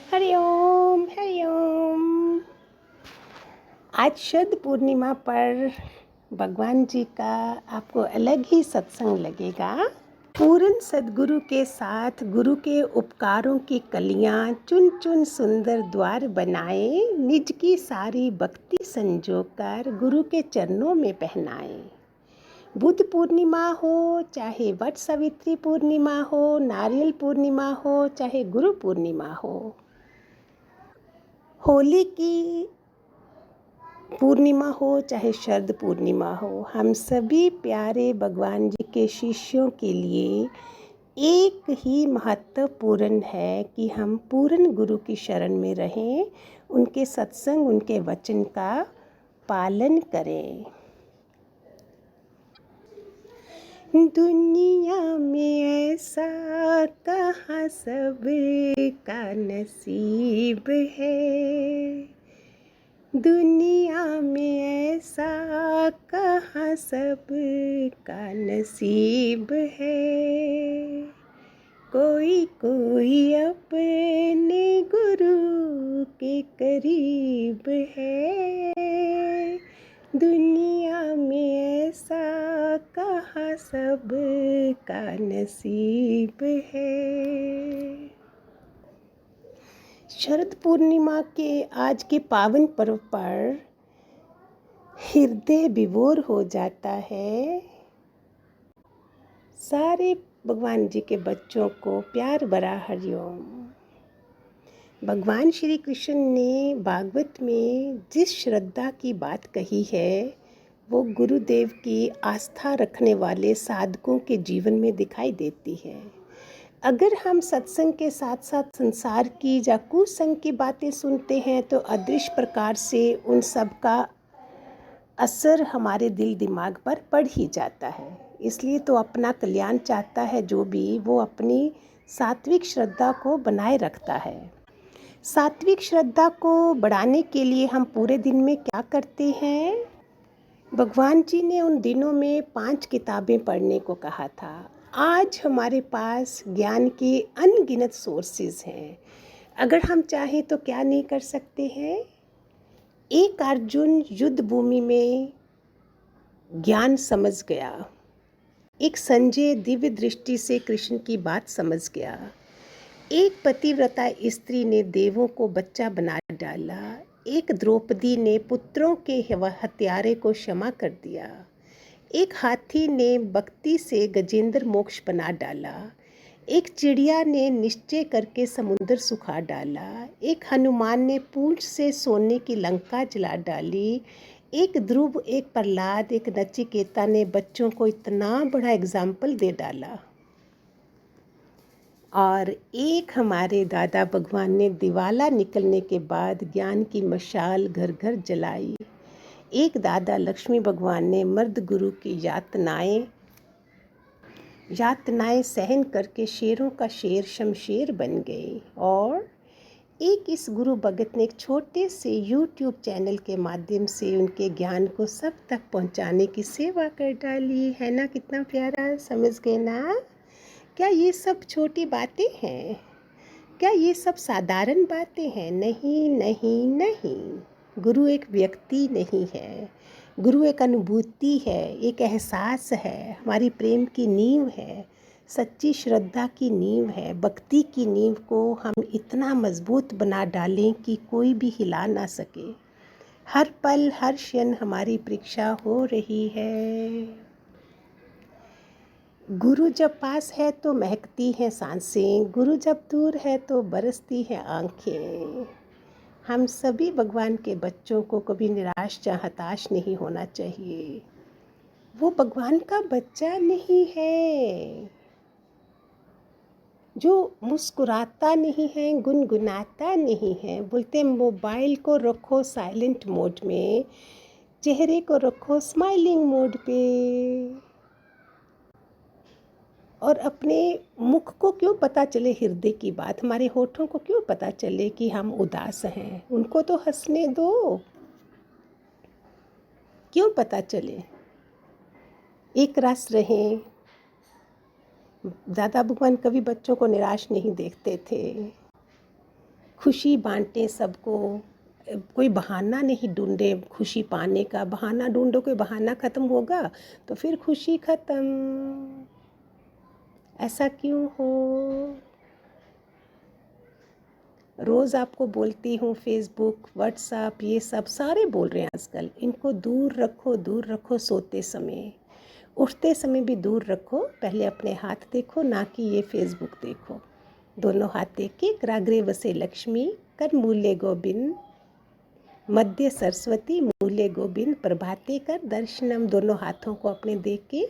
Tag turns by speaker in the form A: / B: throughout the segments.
A: हरि ओम हरि ओम। आज शरद पूर्णिमा पर भगवान जी का आपको अलग ही सत्संग लगेगा। पूर्ण सद्गुरु के साथ गुरु के उपकारों की कलियां चुन चुन सुंदर द्वार बनाए, निज की सारी भक्ति संजोकर गुरु के चरणों में पहनाए। बुद्ध पूर्णिमा हो चाहे वट सावित्री पूर्णिमा हो, नारियल पूर्णिमा हो चाहे गुरु पूर्णिमा हो, होली की पूर्णिमा हो चाहे शरद पूर्णिमा हो, हम सभी प्यारे भगवान जी के शिष्यों के लिए एक ही महत्वपूर्ण है कि हम पूर्ण गुरु की शरण में रहें, उनके सत्संग उनके वचन का पालन करें। दुनिया में ऐसा कहाँ सबका नसीब है, दुनिया में ऐसा कहाँ सबका नसीब है। कोई कोई अपने गुरु के करीब है, दुनिया में ऐसा कहाँ सबका नसीब है। शरद पूर्णिमा के आज के पावन पर्व पर हृदय विभोर हो जाता है। सारे भगवान जी के बच्चों को प्यार भरा हरिओम। भगवान श्री कृष्ण ने भागवत में जिस श्रद्धा की बात कही है, वो गुरुदेव की आस्था रखने वाले साधकों के जीवन में दिखाई देती है। अगर हम सत्संग के साथ साथ संसार की या कुसंग की बातें सुनते हैं तो अदृश्य प्रकार से उन सब का असर हमारे दिल दिमाग पर पड़ ही जाता है। इसलिए तो अपना कल्याण चाहता है जो भी, वो अपनी सात्विक श्रद्धा को बनाए रखता है। सात्विक श्रद्धा को बढ़ाने के लिए हम पूरे दिन में क्या करते हैं? भगवान जी ने उन दिनों में 5 किताबें पढ़ने को कहा था। आज हमारे पास ज्ञान के अनगिनत सोर्सेज हैं। अगर हम चाहें तो क्या नहीं कर सकते हैं? एक अर्जुन युद्ध भूमि में ज्ञान समझ गया, एक संजय दिव्य दृष्टि से कृष्ण की बात समझ गया, एक पतिव्रता स्त्री ने देवों को बच्चा बना डाला, एक द्रौपदी ने पुत्रों के हत्यारे को क्षमा कर दिया, एक हाथी ने भक्ति से गजेंद्र मोक्ष बना डाला, एक चिड़िया ने निश्चय करके समुद्र सुखा डाला, एक हनुमान ने पूंछ से सोने की लंका जला डाली, एक ध्रुव, एक प्रहलाद, एक नचिकेता ने बच्चों को इतना बड़ा एग्जाम्पल दे डाला, और एक हमारे दादा भगवान ने दिवाला निकलने के बाद ज्ञान की मशाल घर घर जलाई। एक दादा लक्ष्मी भगवान ने मर्द गुरु की यातनाएं सहन करके शेरों का शेर शमशेर बन गए, और एक इस गुरु भगत ने एक छोटे से YouTube चैनल के माध्यम से उनके ज्ञान को सब तक पहुंचाने की सेवा कर डाली है ना। कितना प्यारा, समझ गए ना? क्या ये सब छोटी बातें हैं? क्या ये सब साधारण बातें हैं? नहीं नहीं नहीं। गुरु एक व्यक्ति नहीं है, गुरु एक अनुभूति है, एक एहसास है, हमारी प्रेम की नींव है, सच्ची श्रद्धा की नींव है। भक्ति की नींव को हम इतना मजबूत बना डालें कि कोई भी हिला ना सके। हर पल हर क्षण हमारी परीक्षा हो रही है। गुरु जब पास है तो महकती हैं सांसें, गुरु जब दूर है तो बरसती हैं आँखें। हम सभी भगवान के बच्चों को कभी निराश या हताश नहीं होना चाहिए। वो भगवान का बच्चा नहीं है जो मुस्कुराता नहीं है, गुनगुनाता नहीं है। बोलते मोबाइल को रखो साइलेंट मोड में, चेहरे को रखो स्माइलिंग मोड पे, और अपने मुख को क्यों पता चले हृदय की बात, हमारे होठों को क्यों पता चले कि हम उदास हैं। उनको तो हंसने दो, क्यों पता चले। एक रस रहें। दादा भगवान कभी बच्चों को निराश नहीं देखते थे। खुशी बांटें सबको। कोई बहाना नहीं ढूंढे खुशी पाने का। बहाना ढूंढो, कोई बहाना ख़त्म होगा तो फिर खुशी ख़त्म। ऐसा क्यों हो? रोज़ आपको बोलती हूँ, फेसबुक, व्हाट्सएप, ये सब सारे बोल रहे हैं आजकल। इनको दूर रखो, दूर रखो। सोते समय, उठते समय भी दूर रखो। पहले अपने हाथ देखो, ना कि ये फेसबुक देखो। दोनों हाथ देख के, कराग्रे वसे लक्ष्मी, कर मूल्य गोविंद, मध्य सरस्वती, मूल्य गोविंद, प्रभाते कर दर्शनम। दोनों हाथों को अपने देख के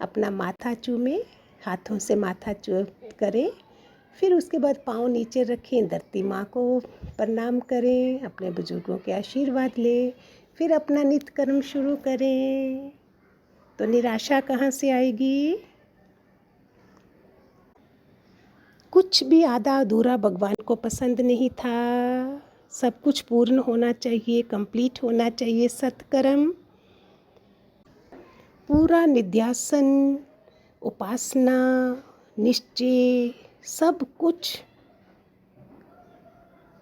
A: अपना माथा चूमे, हाथों से माथा चू करें। फिर उसके बाद पाँव नीचे रखें, धरती माँ को प्रणाम करें, अपने बुजुर्गों के आशीर्वाद लें, फिर अपना नित्य कर्म शुरू करें। तो निराशा कहाँ से आएगी? कुछ भी आधा अधूरा भगवान को पसंद नहीं था। सब कुछ पूर्ण होना चाहिए, कंप्लीट होना चाहिए। सत्कर्म, पूरा निध्यासन, उपासना, निश्चय, सब कुछ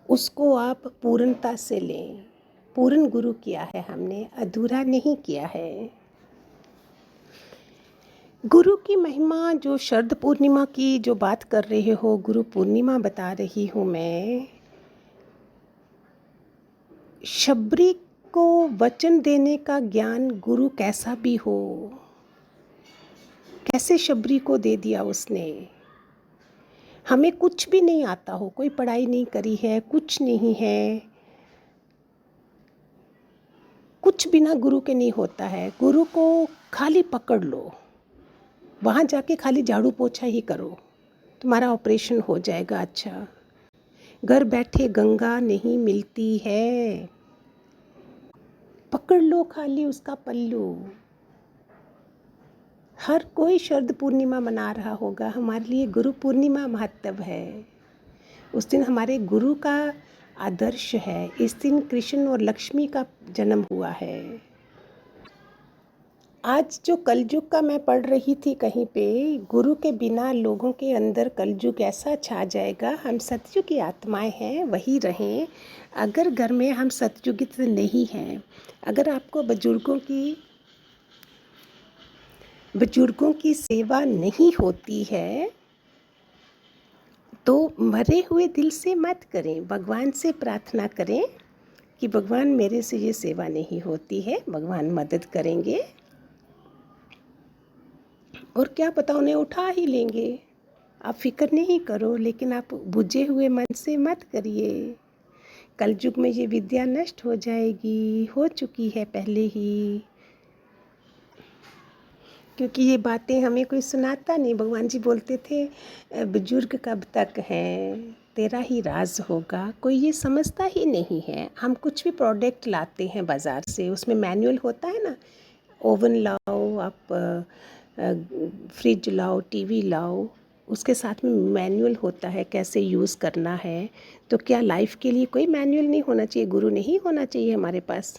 A: उसको आप पूर्णता से लें। पूर्ण गुरु किया है हमने, अधूरा नहीं किया है। गुरु की महिमा, जो शरद पूर्णिमा की जो बात कर रहे हो, गुरु पूर्णिमा बता रही हूँ मैं। शबरी को वचन देने का ज्ञान गुरु कैसा भी हो, कैसे शबरी को दे दिया उसने। हमें कुछ भी नहीं आता हो, कोई पढ़ाई नहीं करी है, कुछ नहीं है, कुछ बिना गुरु के नहीं होता है। गुरु को खाली पकड़ लो, वहाँ जाके खाली झाड़ू पोछा ही करो, तुम्हारा ऑपरेशन हो जाएगा। अच्छा, घर बैठे गंगा नहीं मिलती है, पकड़ लो खाली उसका पल्लू। हर कोई शरद पूर्णिमा मना रहा होगा, हमारे लिए गुरु पूर्णिमा महत्व है। उस दिन हमारे गुरु का आदर्श है। इस दिन कृष्ण और लक्ष्मी का जन्म हुआ है। आज जो कलयुग का मैं पढ़ रही थी कहीं पे, गुरु के बिना लोगों के अंदर कलयुग ऐसा छा जाएगा। हम सतयुग की आत्माएं हैं, वही रहें। अगर घर में हम सतयुगित नहीं हैं, अगर आपको बुजुर्गों की सेवा नहीं होती है, तो मरे हुए दिल से मत करें। भगवान से प्रार्थना करें कि भगवान मेरे से ये सेवा नहीं होती है, भगवान मदद करेंगे। और क्या पता उन्हें उठा ही लेंगे। आप फिक्र नहीं करो, लेकिन आप बुझे हुए मन से मत करिए। कलयुग में ये विद्या नष्ट हो जाएगी, हो चुकी है पहले ही। क्योंकि ये बातें हमें कोई सुनाता नहीं। भगवान जी बोलते थे, बुजुर्ग कब तक हैं, तेरा ही राज होगा। कोई ये समझता ही नहीं है। हम कुछ भी प्रोडक्ट लाते हैं बाज़ार से, उसमें मैनुअल होता है ना। ओवन लाओ आप, फ्रिज लाओ, टीवी लाओ, उसके साथ में मैनुअल होता है कैसे यूज़ करना है। तो क्या लाइफ के लिए कोई मैनुअल नहीं होना चाहिए? गुरु नहीं होना चाहिए हमारे पास?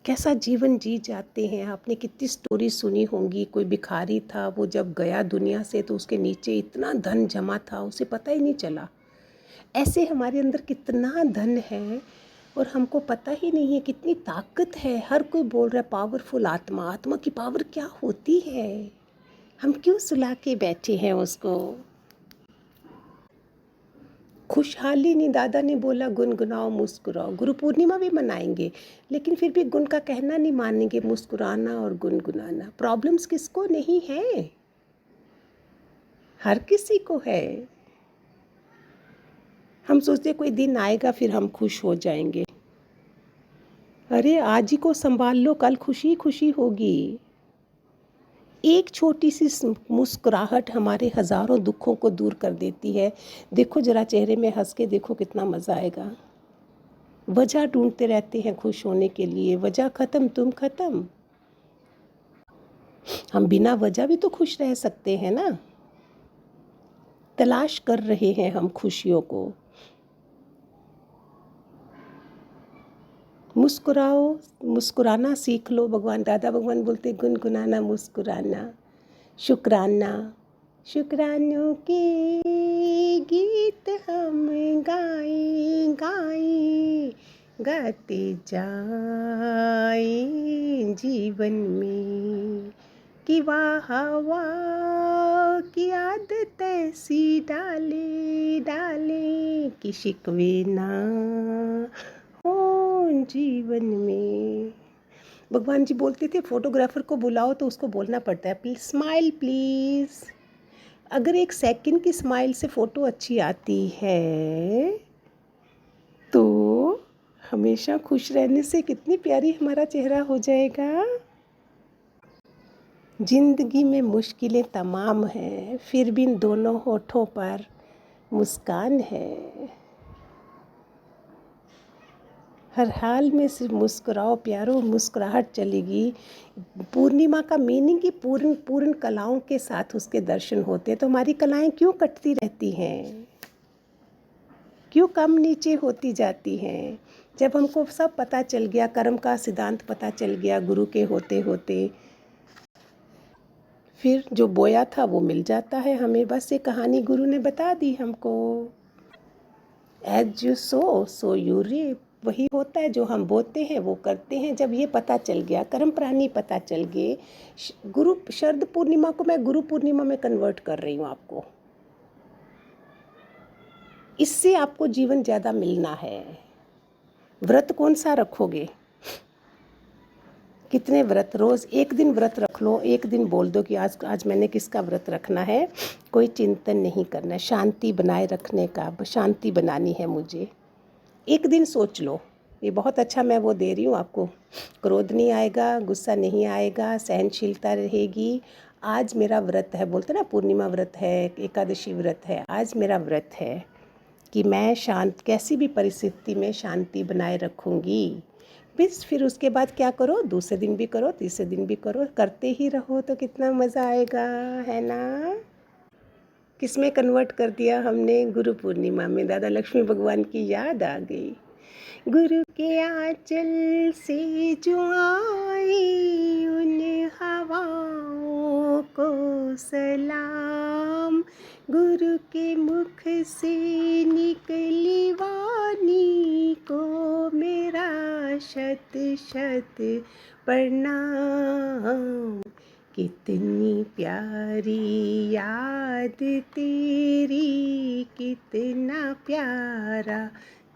A: कैसा जीवन जी जाते हैं। आपने कितनी स्टोरी सुनी होंगी। कोई भिखारी था, वो जब गया दुनिया से तो उसके नीचे इतना धन जमा था, उसे पता ही नहीं चला। ऐसे हमारे अंदर कितना धन है और हमको पता ही नहीं है। कितनी ताकत है। हर कोई बोल रहा है पावरफुल आत्मा। आत्मा की पावर क्या होती है? हम क्यों सुला के बैठे हैं उसको? खुशहाली नहीं, दादा ने बोला गुनगुनाओ मुस्कुराओ। गुरु पूर्णिमा भी मनाएंगे, लेकिन फिर भी गुण का कहना नहीं मानेंगे। मुस्कुराना और गुनगुनाना। प्रॉब्लम्स किसको नहीं है? हर किसी को है। हम सोचते कोई दिन आएगा फिर हम खुश हो जाएंगे। अरे आज ही को संभाल लो, कल खुशी खुशी होगी। एक छोटी सी मुस्कुराहट हमारे हज़ारों दुखों को दूर कर देती है। देखो जरा चेहरे में हंस के देखो, कितना मज़ा आएगा। वजह ढूंढते रहते हैं खुश होने के लिए, वजह ख़त्म, तुम ख़त्म। हम बिना वजह भी तो खुश रह सकते हैं ना। तलाश कर रहे हैं हम खुशियों को। मुस्कुराओ, मुस्कुराना सीख लो। भगवान, दादा भगवान बोलते गुनगुनाना, मुस्कुराना, शुक्राना। शुक्रानों के गाते जाएं जीवन में कि वाह वाह की आदत ऐसी डाले डाले कि शिकवे ना हो जीवन में। भगवान जी बोलते थे फोटोग्राफर को बुलाओ तो उसको बोलना पड़ता है प्लीज स्माइल प्लीज। अगर एक सेकंड की स्माइल से फोटो अच्छी आती है तो हमेशा खुश रहने से कितनी प्यारी हमारा चेहरा हो जाएगा। जिंदगी में मुश्किलें तमाम हैं फिर भी इन दोनों होठों पर मुस्कान है। हर हाल में सिर्फ मुस्कुराओ प्यारो मुस्कुराहट चलेगी। पूर्णिमा का मीनिंग कि पूर्ण पूर्ण कलाओं के साथ उसके दर्शन होते हैं। तो हमारी कलाएं क्यों कटती रहती हैं, क्यों कम नीचे होती जाती हैं? जब हमको सब पता चल गया, कर्म का सिद्धांत पता चल गया गुरु के होते होते, फिर जो बोया था वो मिल जाता है हमें। बस ये कहानी गुरु ने बता दी हमको। As you sow you reap. वही होता है जो हम बोते हैं वो करते हैं। जब ये पता चल गया, कर्म प्राणी पता चल गए, गुरु शरद पूर्णिमा को मैं गुरु पूर्णिमा में कन्वर्ट कर रही हूँ आपको। इससे आपको जीवन ज़्यादा मिलना है। व्रत कौन सा रखोगे? कितने व्रत? रोज़ एक दिन व्रत रख लो, एक दिन बोल दो कि आज आज मैंने किसका व्रत रखना है। कोई चिंतन नहीं करना, शांति बनाए रखने का, शांति बनानी है मुझे। एक दिन सोच लो, ये बहुत अच्छा मैं वो दे रही हूँ आपको। क्रोध नहीं आएगा, गुस्सा नहीं आएगा, सहनशीलता रहेगी। आज मेरा व्रत है, बोलते ना पूर्णिमा व्रत है, एकादशी व्रत है, आज मेरा व्रत है कि मैं शांत कैसी भी परिस्थिति में शांति बनाए रखूँगी। बस फिर उसके बाद क्या करो, दूसरे दिन भी करो, तीसरे दिन भी करो, करते ही रहो तो कितना मज़ा आएगा, है ना? किस में कन्वर्ट कर दिया हमने? गुरु पूर्णिमा में दादा लक्ष्मी भगवान की याद आ गई। गुरु के आंचल से जो आई उन हवाओं को सलाम, गुरु के मुख से निकली वाणी को मेरा शत शत प्रणाम। कितनी प्यारी याद तेरी, कितना प्यारा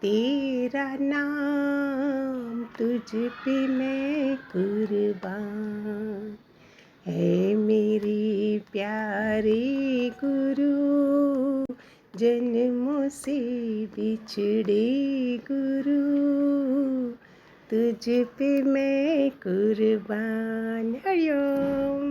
A: तेरा नाम, तुझ पे मैं कुर्बान है मेरे प्यारे गुरु, जन्मों से बिछड़े गुरु, तुझ पे मैं कुर्बान। हरिओम।